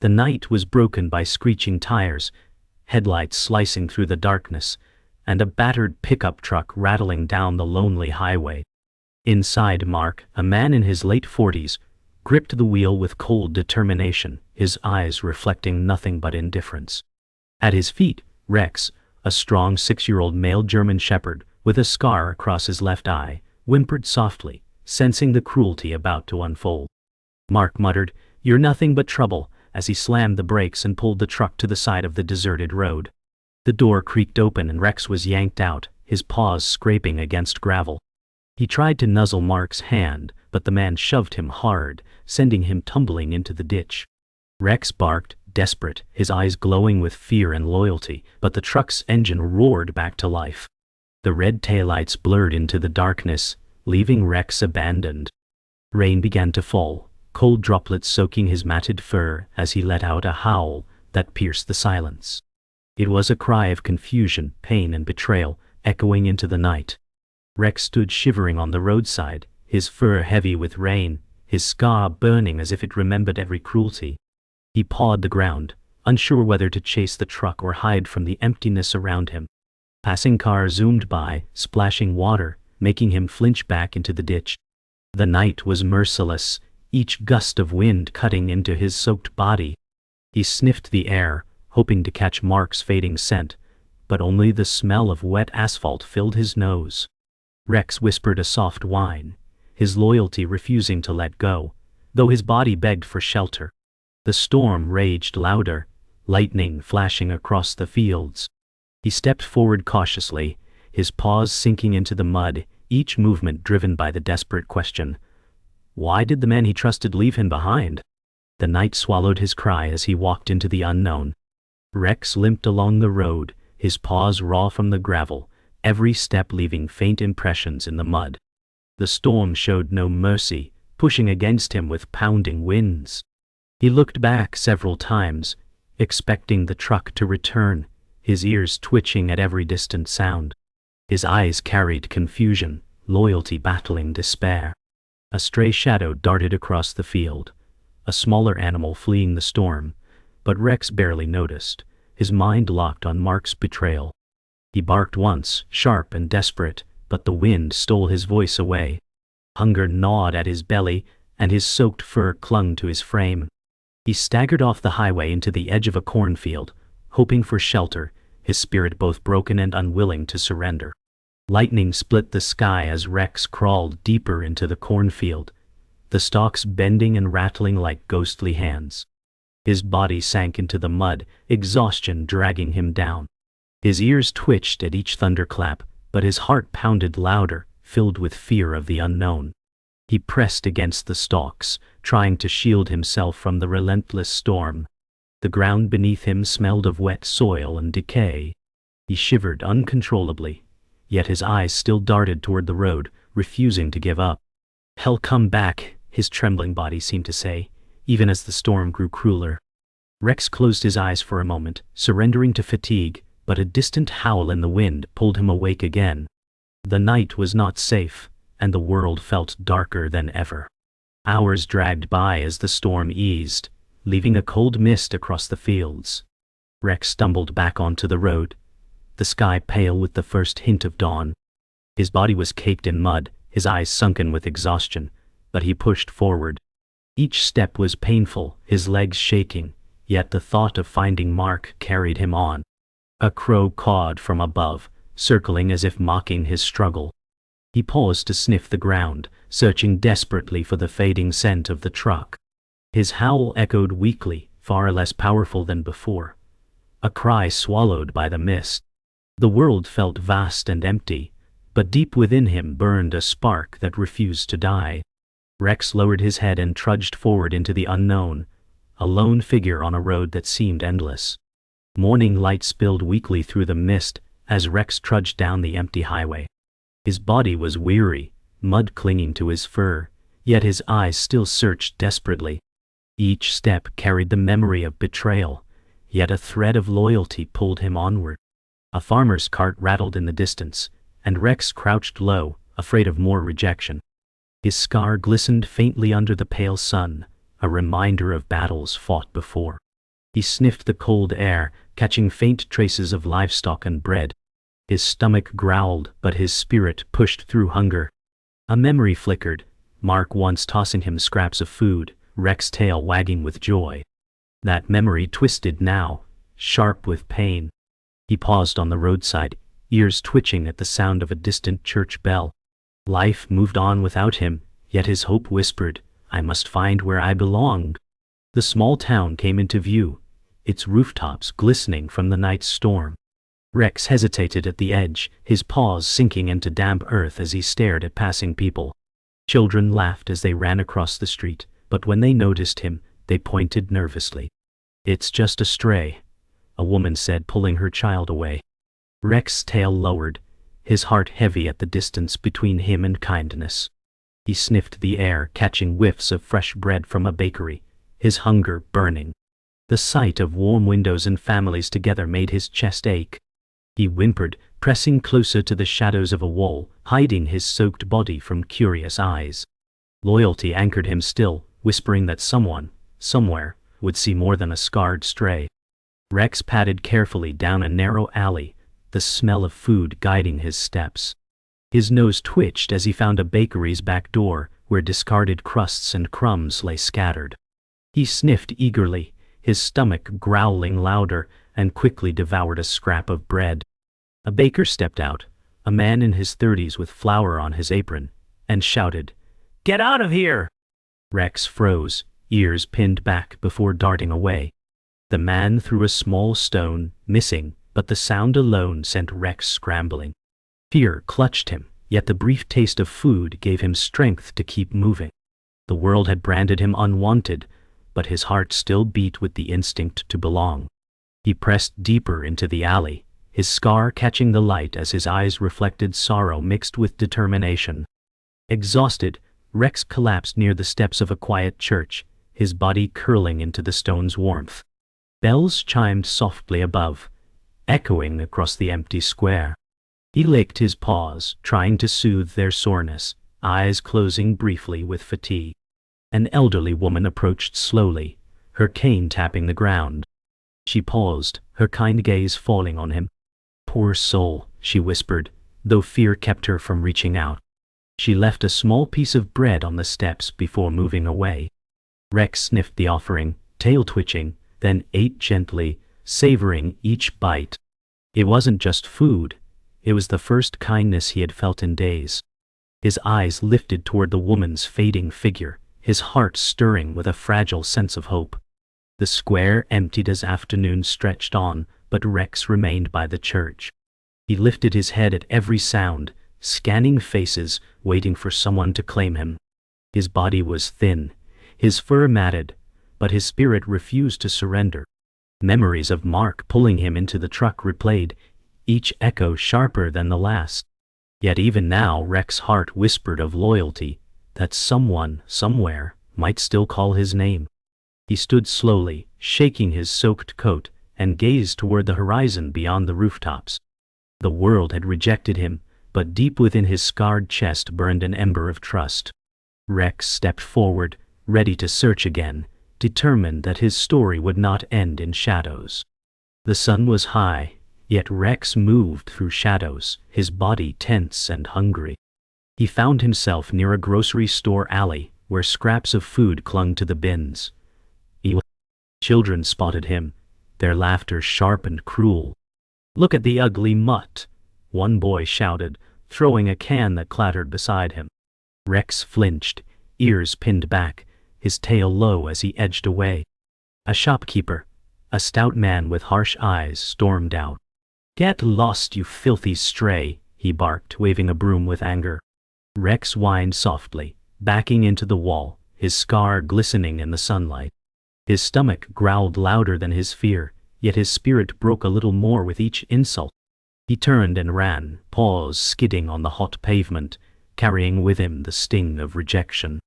The night was broken by screeching tires, headlights slicing through the darkness, and a battered pickup truck rattling down the lonely highway. Inside, Mark, a man in his late 40s, gripped the wheel with cold determination, his eyes reflecting nothing but indifference. At his feet, Rex, a strong 6-year-old male German shepherd with a scar across his left eye, whimpered softly, sensing the cruelty about to unfold. Mark muttered, "You're nothing but trouble," as he slammed the brakes and pulled the truck to the side of the deserted road. The door creaked open and Rex was yanked out, his paws scraping against gravel. He tried to nuzzle Mark's hand, but the man shoved him hard, sending him tumbling into the ditch. Rex barked, desperate, his eyes glowing with fear and loyalty, but the truck's engine roared back to life. The red taillights blurred into the darkness, leaving Rex abandoned. Rain began to fall, cold droplets soaking his matted fur as he let out a howl that pierced the silence. It was a cry of confusion, pain, and betrayal, echoing into the night. Rex stood shivering on the roadside, his fur heavy with rain, his scar burning as if it remembered every cruelty. He pawed the ground, unsure whether to chase the truck or hide from the emptiness around him. Passing cars zoomed by, splashing water, making him flinch back into the ditch. The night was merciless, each gust of wind cutting into his soaked body. He sniffed the air, hoping to catch Mark's fading scent, but only the smell of wet asphalt filled his nose. Rex whispered a soft whine, his loyalty refusing to let go, though his body begged for shelter. The storm raged louder, lightning flashing across the fields. He stepped forward cautiously, his paws sinking into the mud, each movement driven by the desperate question, why did the man he trusted leave him behind? The night swallowed his cry as he walked into the unknown. Rex limped along the road, his paws raw from the gravel, every step leaving faint impressions in the mud. The storm showed no mercy, pushing against him with pounding winds. He looked back several times, expecting the truck to return, his ears twitching at every distant sound. His eyes carried confusion, loyalty battling despair. A stray shadow darted across the field, a smaller animal fleeing the storm, but Rex barely noticed, his mind locked on Mark's betrayal. He barked once, sharp and desperate, but the wind stole his voice away. Hunger gnawed at his belly, and his soaked fur clung to his frame. He staggered off the highway into the edge of a cornfield, hoping for shelter, his spirit both broken and unwilling to surrender. Lightning split the sky as Rex crawled deeper into the cornfield, the stalks bending and rattling like ghostly hands. His body sank into the mud, exhaustion dragging him down. His ears twitched at each thunderclap, but his heart pounded louder, filled with fear of the unknown. He pressed against the stalks, trying to shield himself from the relentless storm. The ground beneath him smelled of wet soil and decay. He shivered uncontrollably, yet his eyes still darted toward the road, refusing to give up. "Hell, come back," his trembling body seemed to say, even as the storm grew crueler. Rex closed his eyes for a moment, surrendering to fatigue, but a distant howl in the wind pulled him awake again. The night was not safe, and the world felt darker than ever. Hours dragged by as the storm eased, leaving a cold mist across the fields. Rex stumbled back onto the road, the sky pale with the first hint of dawn. His body was caked in mud, his eyes sunken with exhaustion, but he pushed forward. Each step was painful, his legs shaking, yet the thought of finding Mark carried him on. A crow cawed from above, circling as if mocking his struggle. He paused to sniff the ground, searching desperately for the fading scent of the truck. His howl echoed weakly, far less powerful than before. A cry swallowed by the mist. The world felt vast and empty, but deep within him burned a spark that refused to die. Rex lowered his head and trudged forward into the unknown, a lone figure on a road that seemed endless. Morning light spilled weakly through the mist as Rex trudged down the empty highway. His body was weary, mud clinging to his fur, yet his eyes still searched desperately. Each step carried the memory of betrayal, yet a thread of loyalty pulled him onward. A farmer's cart rattled in the distance, and Rex crouched low, afraid of more rejection. His scar glistened faintly under the pale sun, a reminder of battles fought before. He sniffed the cold air, catching faint traces of livestock and bread. His stomach growled, but his spirit pushed through hunger. A memory flickered, Mark once tossing him scraps of food, Rex's tail wagging with joy. That memory twisted now, sharp with pain. He paused on the roadside, ears twitching at the sound of a distant church bell. Life moved on without him, yet his hope whispered, "I must find where I belong." The small town came into view, its rooftops glistening from the night's storm. Rex hesitated at the edge, his paws sinking into damp earth as he stared at passing people. Children laughed as they ran across the street, but when they noticed him, they pointed nervously. "It's just a stray," a woman said, pulling her child away. Rex's tail lowered, his heart heavy at the distance between him and kindness. He sniffed the air, catching whiffs of fresh bread from a bakery, his hunger burning. The sight of warm windows and families together made his chest ache. He whimpered, pressing closer to the shadows of a wall, hiding his soaked body from curious eyes. Loyalty anchored him still, whispering that someone, somewhere, would see more than a scarred stray. Rex padded carefully down a narrow alley, the smell of food guiding his steps. His nose twitched as he found a bakery's back door, where discarded crusts and crumbs lay scattered. He sniffed eagerly, his stomach growling louder, and quickly devoured a scrap of bread. A baker stepped out, a man in his 30s with flour on his apron, and shouted, "Get out of here!" Rex froze, ears pinned back before darting away. The man threw a small stone, missing, but the sound alone sent Rex scrambling. Fear clutched him, yet the brief taste of food gave him strength to keep moving. The world had branded him unwanted, but his heart still beat with the instinct to belong. He pressed deeper into the alley, his scar catching the light as his eyes reflected sorrow mixed with determination. Exhausted, Rex collapsed near the steps of a quiet church, his body curling into the stone's warmth. Bells chimed softly above, echoing across the empty square. He licked his paws, trying to soothe their soreness, eyes closing briefly with fatigue. An elderly woman approached slowly, her cane tapping the ground. She paused, her kind gaze falling on him. "Poor soul," she whispered, though fear kept her from reaching out. She left a small piece of bread on the steps before moving away. Rex sniffed the offering, tail twitching, then ate gently, savoring each bite. It wasn't just food, it was the first kindness he had felt in days. His eyes lifted toward the woman's fading figure, his heart stirring with a fragile sense of hope. The square emptied as afternoon stretched on, but Rex remained by the church. He lifted his head at every sound, scanning faces, waiting for someone to claim him. His body was thin, his fur matted, but his spirit refused to surrender. Memories of Mark pulling him into the truck replayed, each echo sharper than the last. Yet even now Rex's heart whispered of loyalty, that someone, somewhere, might still call his name. He stood slowly, shaking his soaked coat, and gazed toward the horizon beyond the rooftops. The world had rejected him, but deep within his scarred chest burned an ember of trust. Rex stepped forward, ready to search again, determined that his story would not end in shadows. The sun was high, yet Rex moved through shadows, his body tense and hungry. He found himself near a grocery store alley, where scraps of food clung to the bins. Children spotted him, their laughter sharp and cruel. "Look at the ugly mutt," one boy shouted, throwing a can that clattered beside him. Rex flinched, ears pinned back, his tail low as he edged away. A shopkeeper, a stout man with harsh eyes, stormed out. "Get lost, you filthy stray," he barked, waving a broom with anger. Rex whined softly, backing into the wall, his scar glistening in the sunlight. His stomach growled louder than his fear, yet his spirit broke a little more with each insult. He turned and ran, paws skidding on the hot pavement, carrying with him the sting of rejection.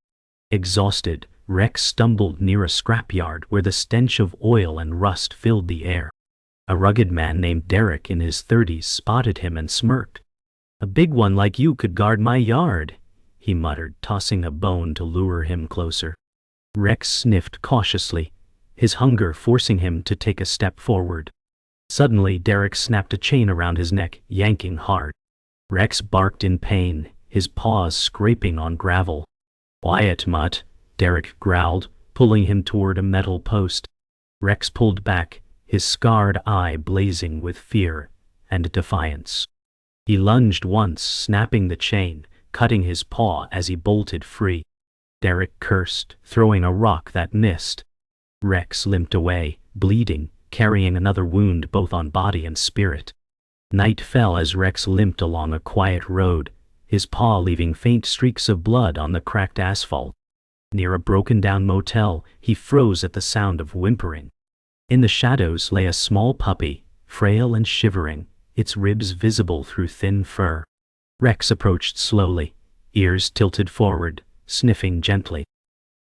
Exhausted, Rex stumbled near a scrapyard where the stench of oil and rust filled the air. A rugged man named Derek in his 30s spotted him and smirked. "A big one like you could guard my yard," he muttered, tossing a bone to lure him closer. Rex sniffed cautiously, his hunger forcing him to take a step forward. Suddenly, Derek snapped a chain around his neck, yanking hard. Rex barked in pain, his paws scraping on gravel. "Quiet, mutt," Derek growled, pulling him toward a metal post. Rex pulled back, his scarred eye blazing with fear and defiance. He lunged once, snapping the chain, cutting his paw as he bolted free. Derek cursed, throwing a rock that missed. Rex limped away, bleeding, carrying another wound both on body and spirit. Night fell as Rex limped along a quiet road, his paw leaving faint streaks of blood on the cracked asphalt. Near a broken-down motel, he froze at the sound of whimpering. In the shadows lay a small puppy, frail and shivering, its ribs visible through thin fur. Rex approached slowly, ears tilted forward, sniffing gently.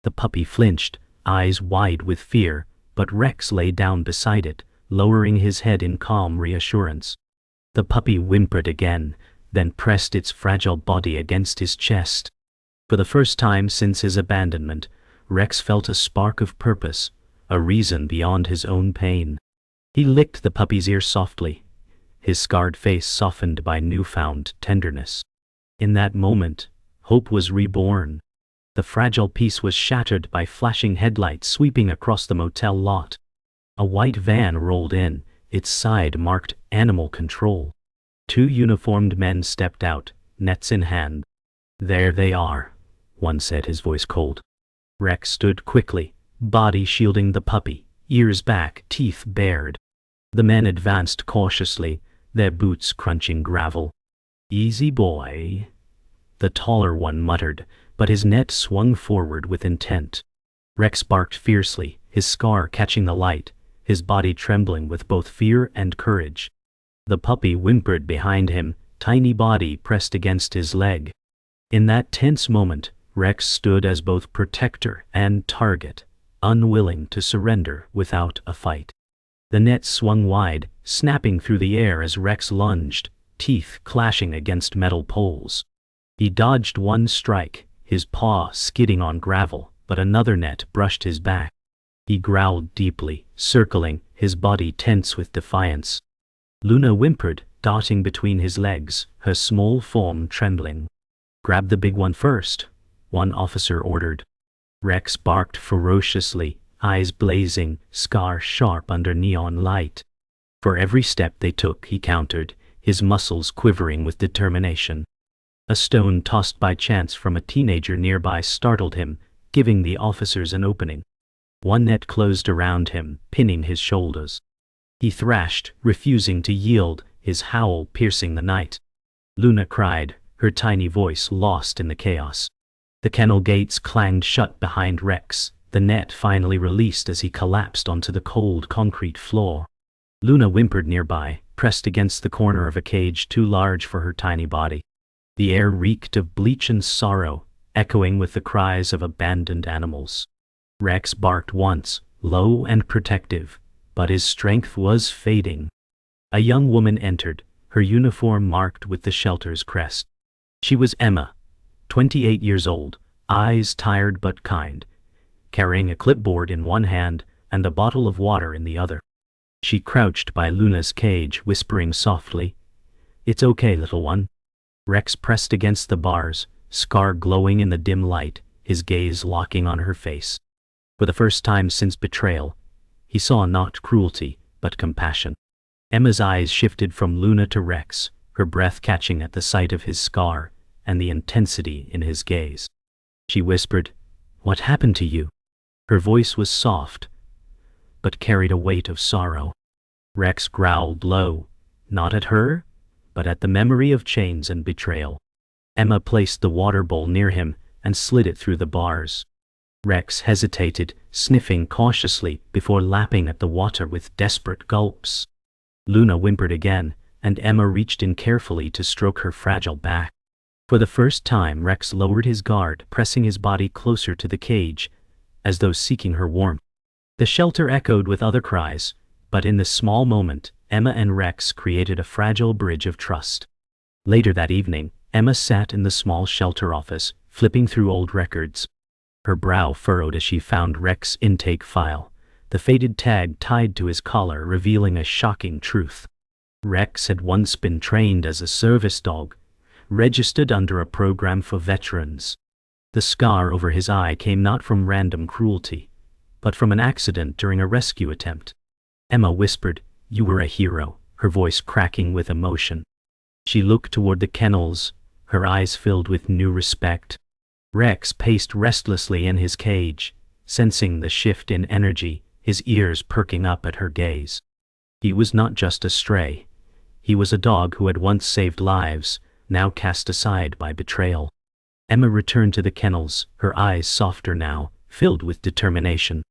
The puppy flinched, eyes wide with fear, but Rex lay down beside it, lowering his head in calm reassurance. The puppy whimpered again, then pressed its fragile body against his chest. For the first time since his abandonment, Rex felt a spark of purpose, a reason beyond his own pain. He licked the puppy's ear softly, his scarred face softened by newfound tenderness. In that moment, hope was reborn. The fragile peace was shattered by flashing headlights sweeping across the motel lot. A white van rolled in, its side marked Animal Control. Two uniformed men stepped out, nets in hand. "There they are," one said, his voice cold. Rex stood quickly, body shielding the puppy, ears back, teeth bared. The men advanced cautiously, their boots crunching gravel. "Easy, boy," the taller one muttered, but his net swung forward with intent. Rex barked fiercely, his scar catching the light, his body trembling with both fear and courage. The puppy whimpered behind him, tiny body pressed against his leg. In that tense moment, Rex stood as both protector and target, unwilling to surrender without a fight. The net swung wide, snapping through the air as Rex lunged, teeth clashing against metal poles. He dodged one strike, his paw skidding on gravel, but another net brushed his back. He growled deeply, circling, his body tense with defiance. Luna whimpered, darting between his legs, her small form trembling. "Grab the big one first," one officer ordered. Rex barked ferociously, eyes blazing, scar sharp under neon light. For every step they took, he countered, his muscles quivering with determination. A stone tossed by chance from a teenager nearby startled him, giving the officers an opening. One net closed around him, pinning his shoulders. He thrashed, refusing to yield, his howl piercing the night. Luna cried, her tiny voice lost in the chaos. The kennel gates clanged shut behind Rex, the net finally released as he collapsed onto the cold concrete floor. Luna whimpered nearby, pressed against the corner of a cage too large for her tiny body. The air reeked of bleach and sorrow, echoing with the cries of abandoned animals. Rex barked once, low and protective, but his strength was fading. A young woman entered, her uniform marked with the shelter's crest. She was Emma, 28 years old, eyes tired but kind, carrying a clipboard in one hand and a bottle of water in the other. She crouched by Luna's cage, whispering softly, "It's okay, little one." Rex pressed against the bars, scar glowing in the dim light, his gaze locking on her face. For the first time since betrayal, he saw not cruelty, but compassion. Emma's eyes shifted from Luna to Rex, her breath catching at the sight of his scar and the intensity in his gaze. She whispered, "What happened to you?" Her voice was soft, but carried a weight of sorrow. Rex growled low, not at her, but at the memory of chains and betrayal. Emma placed the water bowl near him and slid it through the bars. Rex hesitated, sniffing cautiously before lapping at the water with desperate gulps. Luna whimpered again, and Emma reached in carefully to stroke her fragile back. For the first time, Rex lowered his guard, pressing his body closer to the cage, as though seeking her warmth. The shelter echoed with other cries, but in this small moment, Emma and Rex created a fragile bridge of trust. Later that evening, Emma sat in the small shelter office, flipping through old records. Her brow furrowed as she found Rex's intake file, the faded tag tied to his collar revealing a shocking truth. Rex had once been trained as a service dog, registered under a program for veterans. The scar over his eye came not from random cruelty, but from an accident during a rescue attempt. Emma whispered, "You were a hero," her voice cracking with emotion. She looked toward the kennels, her eyes filled with new respect. Rex paced restlessly in his cage, sensing the shift in energy, his ears perking up at her gaze. He was not just a stray. He was a dog who had once saved lives, now cast aside by betrayal. Emma returned to the kennels, her eyes softer now, filled with determination.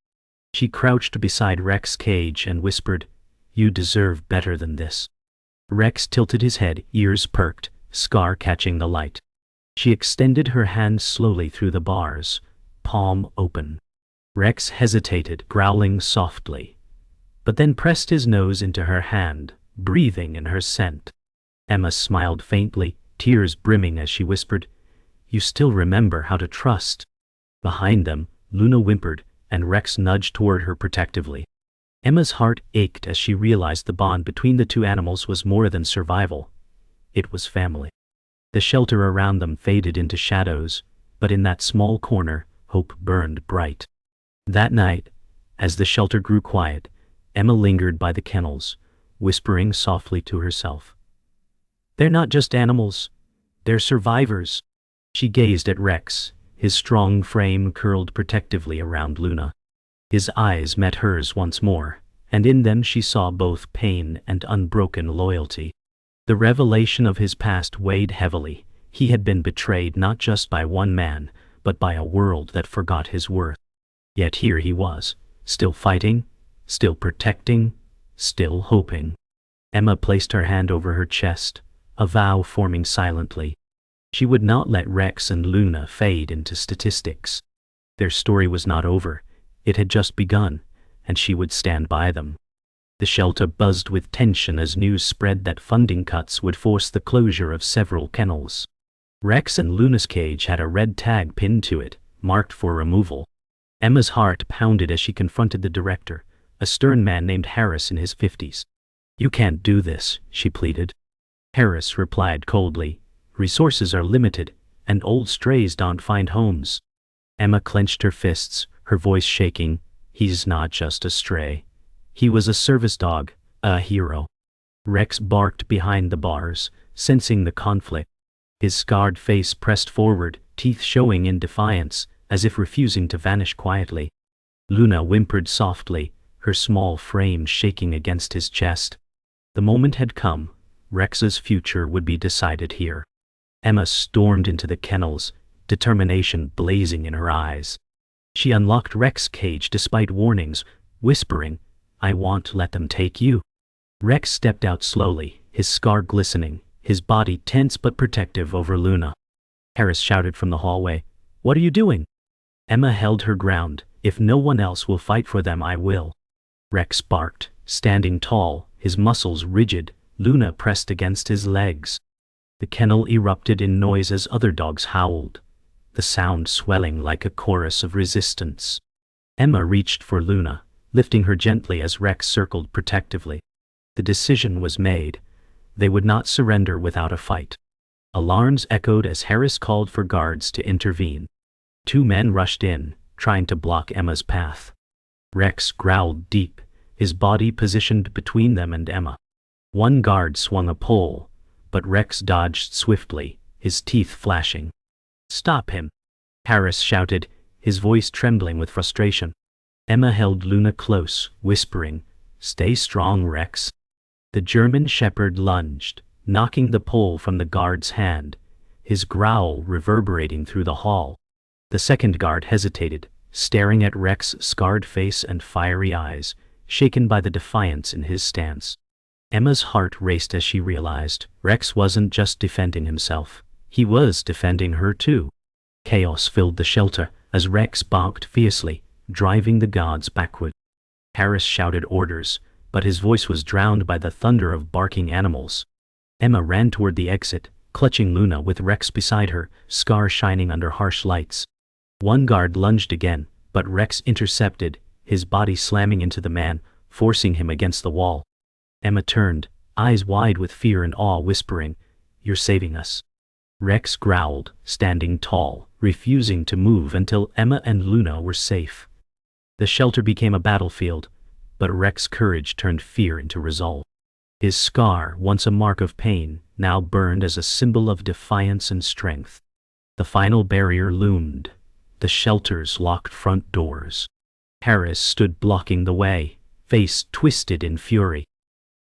She crouched beside Rex's cage and whispered, "You deserve better than this." Rex tilted his head, ears perked, scar catching the light. She extended her hand slowly through the bars, palm open. Rex hesitated, growling softly, but then pressed his nose into her hand, breathing in her scent. Emma smiled faintly, tears brimming as she whispered, "You still remember how to trust." Behind them, Luna whimpered, and Rex nudged toward her protectively. Emma's heart ached as she realized the bond between the two animals was more than survival. It was family. The shelter around them faded into shadows, but in that small corner, hope burned bright. That night, as the shelter grew quiet, Emma lingered by the kennels, whispering softly to herself. "They're not just animals, they're survivors." She gazed at Rex, his strong frame curled protectively around Luna. His eyes met hers once more, and in them she saw both pain and unbroken loyalty. The revelation of his past weighed heavily. He had been betrayed not just by one man, but by a world that forgot his worth. Yet here he was, still fighting, still protecting, still hoping. Emma placed her hand over her chest, a vow forming silently. She would not let Rex and Luna fade into statistics. Their story was not over, it had just begun, and she would stand by them. The shelter buzzed with tension as news spread that funding cuts would force the closure of several kennels. Rex and Luna's cage had a red tag pinned to it, marked for removal. Emma's heart pounded as she confronted the director, a stern man named Harris in his 50s. "You can't do this," she pleaded. Harris replied coldly, "Resources are limited, and old strays don't find homes." Emma clenched her fists, her voice shaking. "He's not just a stray. He was a service dog, a hero." Rex barked behind the bars, sensing the conflict. His scarred face pressed forward, teeth showing in defiance, as if refusing to vanish quietly. Luna whimpered softly, her small frame shaking against his chest. The moment had come. Rex's future would be decided here. Emma stormed into the kennels, determination blazing in her eyes. She unlocked Rex's cage despite warnings, whispering, "I won't let them take you." Rex stepped out slowly, his scar glistening, his body tense but protective over Luna. Harris shouted from the hallway, "What are you doing?" Emma held her ground. "If no one else will fight for them, I will." Rex barked, standing tall, his muscles rigid. Luna pressed against his legs. The kennel erupted in noise as other dogs howled, the sound swelling like a chorus of resistance. Emma reached for Luna, lifting her gently as Rex circled protectively. The decision was made. They would not surrender without a fight. Alarms echoed as Harris called for guards to intervene. 2 men rushed in, trying to block Emma's path. Rex growled deep, his body positioned between them and Emma. One guard swung a pole, but Rex dodged swiftly, his teeth flashing. "Stop him!" Harris shouted, his voice trembling with frustration. Emma held Luna close, whispering, "Stay strong, Rex." The German shepherd lunged, knocking the pole from the guard's hand, his growl reverberating through the hall. The second guard hesitated, staring at Rex's scarred face and fiery eyes, shaken by the defiance in his stance. Emma's heart raced as she realized Rex wasn't just defending himself, he was defending her too. Chaos filled the shelter as Rex barked fiercely, driving the guards backward. Harris shouted orders, but his voice was drowned by the thunder of barking animals. Emma ran toward the exit, clutching Luna with Rex beside her, scar shining under harsh lights. One guard lunged again, but Rex intercepted, his body slamming into the man, forcing him against the wall. Emma turned, eyes wide with fear and awe, whispering, "You're saving us." Rex growled, standing tall, refusing to move until Emma and Luna were safe. The shelter became a battlefield, but Rex's courage turned fear into resolve. His scar, once a mark of pain, now burned as a symbol of defiance and strength. The final barrier loomed, the shelter's locked front doors. Harris stood blocking the way, face twisted in fury.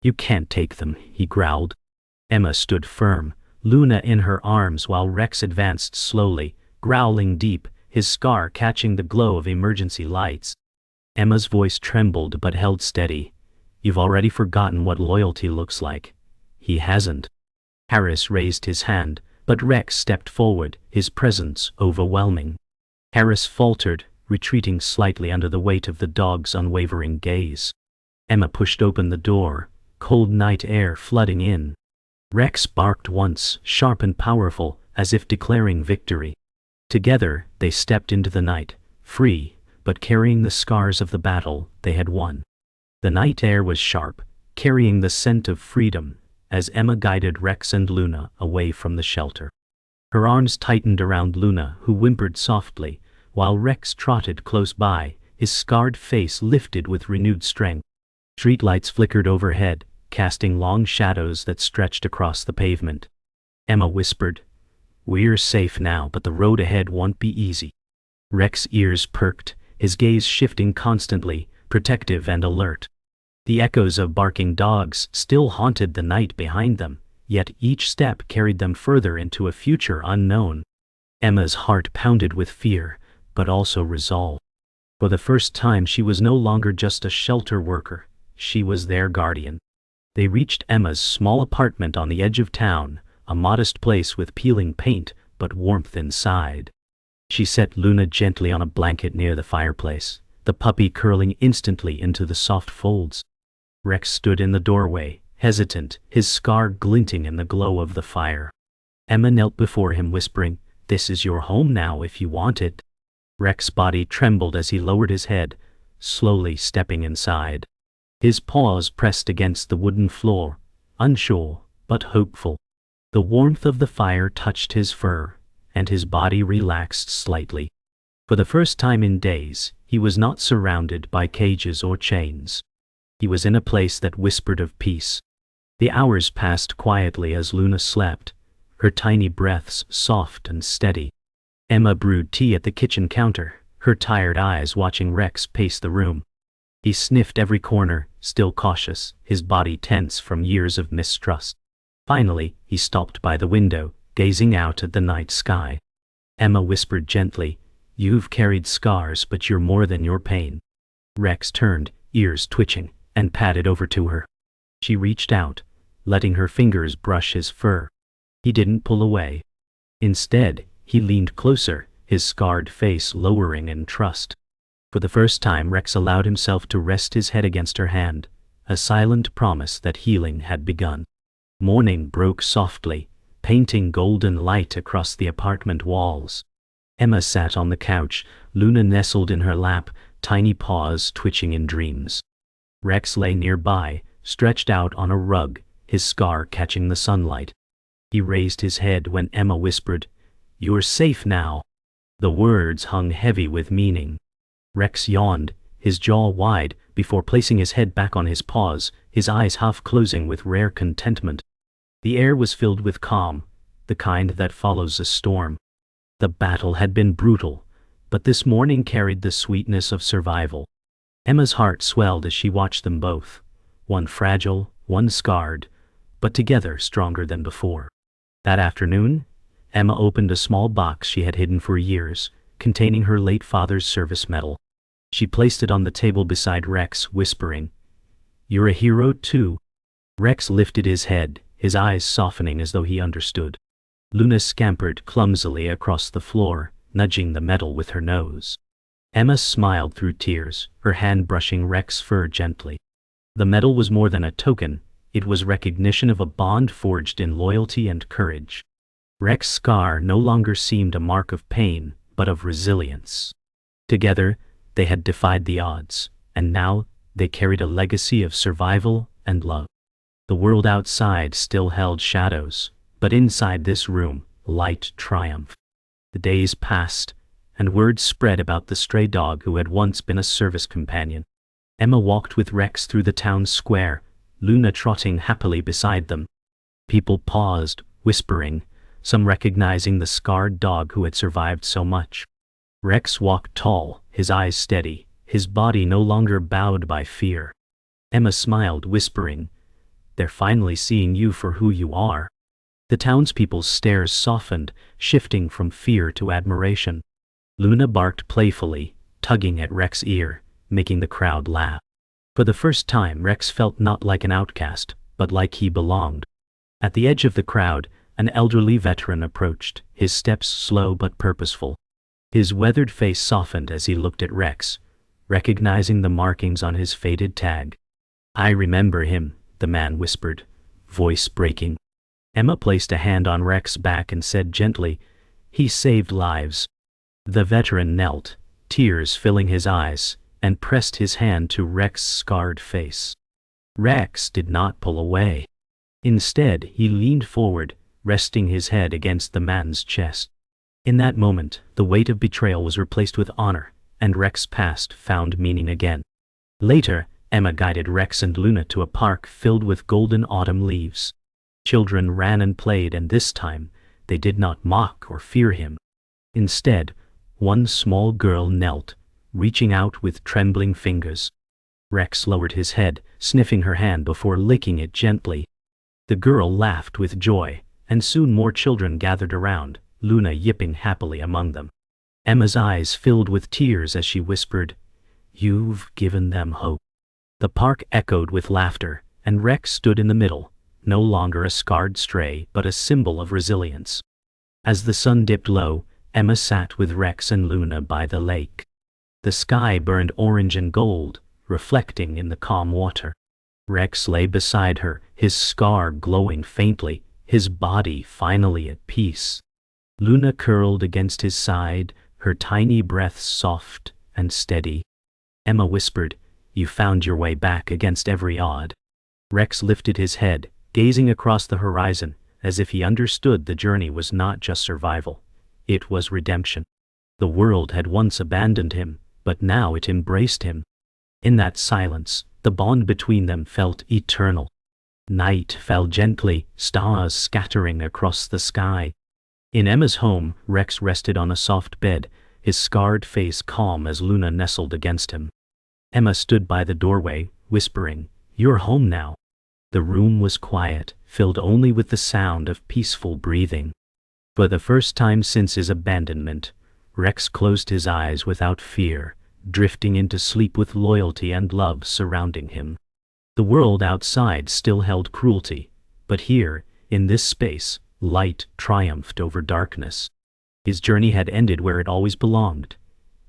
"You can't take them," he growled. Emma stood firm, Luna in her arms while Rex advanced slowly, growling deep, his scar catching the glow of emergency lights. Emma's voice trembled but held steady. "You've already forgotten what loyalty looks like." "He hasn't." Harris raised his hand, but Rex stepped forward, his presence overwhelming. Harris faltered, retreating slightly under the weight of the dog's unwavering gaze. Emma pushed open the door, cold night air flooding in. Rex barked once, sharp and powerful, as if declaring victory. Together, they stepped into the night, free, but carrying the scars of the battle they had won. The night air was sharp, carrying the scent of freedom, as Emma guided Rex and Luna away from the shelter. Her arms tightened around Luna, who whimpered softly, while Rex trotted close by, his scarred face lifted with renewed strength. Streetlights flickered overhead, casting long shadows that stretched across the pavement. Emma whispered, "We're safe now, but the road ahead won't be easy." Rex's ears perked, his gaze shifting constantly, protective and alert. The echoes of barking dogs still haunted the night behind them, yet each step carried them further into a future unknown. Emma's heart pounded with fear, but also resolve. For the first time she was no longer just a shelter worker, she was their guardian. They reached Emma's small apartment on the edge of town, a modest place with peeling paint, but warmth inside. She set Luna gently on a blanket near the fireplace, the puppy curling instantly into the soft folds. Rex stood in the doorway, hesitant, his scar glinting in the glow of the fire. Emma knelt before him, whispering, "This is your home now if you want it." Rex's body trembled as he lowered his head, slowly stepping inside. His paws pressed against the wooden floor, unsure, but hopeful. The warmth of the fire touched his fur, and his body relaxed slightly. For the first time in days, he was not surrounded by cages or chains. He was in a place that whispered of peace. The hours passed quietly as Luna slept, her tiny breaths soft and steady. Emma brewed tea at the kitchen counter, her tired eyes watching Rex pace the room. He sniffed every corner, still cautious, his body tense from years of mistrust. Finally, he stopped by the window, gazing out at the night sky. Emma whispered gently, "You've carried scars, but you're more than your pain." Rex turned, ears twitching, and padded over to her. She reached out, letting her fingers brush his fur. He didn't pull away. Instead, he leaned closer, his scarred face lowering in trust. For the first time, Rex allowed himself to rest his head against her hand, a silent promise that healing had begun. Morning broke softly, painting golden light across the apartment walls. Emma sat on the couch, Luna nestled in her lap, tiny paws twitching in dreams. Rex lay nearby, stretched out on a rug, his scar catching the sunlight. He raised his head when Emma whispered, "You're safe now." The words hung heavy with meaning. Rex yawned, his jaw wide, before placing his head back on his paws, his eyes half closing with rare contentment. The air was filled with calm, the kind that follows a storm. The battle had been brutal, but this morning carried the sweetness of survival. Emma's heart swelled as she watched them both, one fragile, one scarred, but together stronger than before. That afternoon, Emma opened a small box she had hidden for years, containing her late father's service medal. She placed it on the table beside Rex, whispering, "You're a hero too." Rex lifted his head, his eyes softening as though he understood. Luna scampered clumsily across the floor, nudging the medal with her nose. Emma smiled through tears, her hand brushing Rex's fur gently. The medal was more than a token, it was recognition of a bond forged in loyalty and courage. Rex's scar no longer seemed a mark of pain, but of resilience. Together, they had defied the odds, and now they carried a legacy of survival and love. The world outside still held shadows, but inside this room, light triumphed. The days passed, and word spread about the stray dog who had once been a service companion. Emma walked with Rex through the town square, Luna trotting happily beside them. People paused, whispering, some recognizing the scarred dog who had survived so much. Rex walked tall, his eyes steady, his body no longer bowed by fear. Emma smiled, whispering, "They're finally seeing you for who you are." The townspeople's stares softened, shifting from fear to admiration. Luna barked playfully, tugging at Rex's ear, making the crowd laugh. For the first time, Rex felt not like an outcast, but like he belonged. At the edge of the crowd, an elderly veteran approached, his steps slow but purposeful. His weathered face softened as he looked at Rex, recognizing the markings on his faded tag. "I remember him," the man whispered, voice breaking. Emma placed a hand on Rex's back and said gently, "He saved lives." The veteran knelt, tears filling his eyes, and pressed his hand to Rex's scarred face. Rex did not pull away. Instead, he leaned forward, resting his head against the man's chest. In that moment, the weight of betrayal was replaced with honor, and Rex's past found meaning again. Later, Emma guided Rex and Luna to a park filled with golden autumn leaves. Children ran and played, and this time, they did not mock or fear him. Instead, one small girl knelt, reaching out with trembling fingers. Rex lowered his head, sniffing her hand before licking it gently. The girl laughed with joy, and soon more children gathered around, Luna yipping happily among them. Emma's eyes filled with tears as she whispered, "You've given them hope." The park echoed with laughter, and Rex stood in the middle, no longer a scarred stray but a symbol of resilience. As the sun dipped low, Emma sat with Rex and Luna by the lake. The sky burned orange and gold, reflecting in the calm water. Rex lay beside her, his scar glowing faintly, his body finally at peace. Luna curled against his side, her tiny breaths soft and steady. Emma whispered, "You found your way back against every odd." Rex lifted his head, gazing across the horizon, as if he understood the journey was not just survival. It was redemption. The world had once abandoned him, but now it embraced him. In that silence, the bond between them felt eternal. Night fell gently, stars scattering across the sky. In Emma's home, Rex rested on a soft bed, his scarred face calm as Luna nestled against him. Emma stood by the doorway, whispering, "You're home now." The room was quiet, filled only with the sound of peaceful breathing. For the first time since his abandonment, Rex closed his eyes without fear, drifting into sleep with loyalty and love surrounding him. The world outside still held cruelty, but here, in this space, light triumphed over darkness. His journey had ended where it always belonged,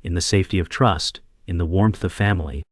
in the safety of trust, in the warmth of family.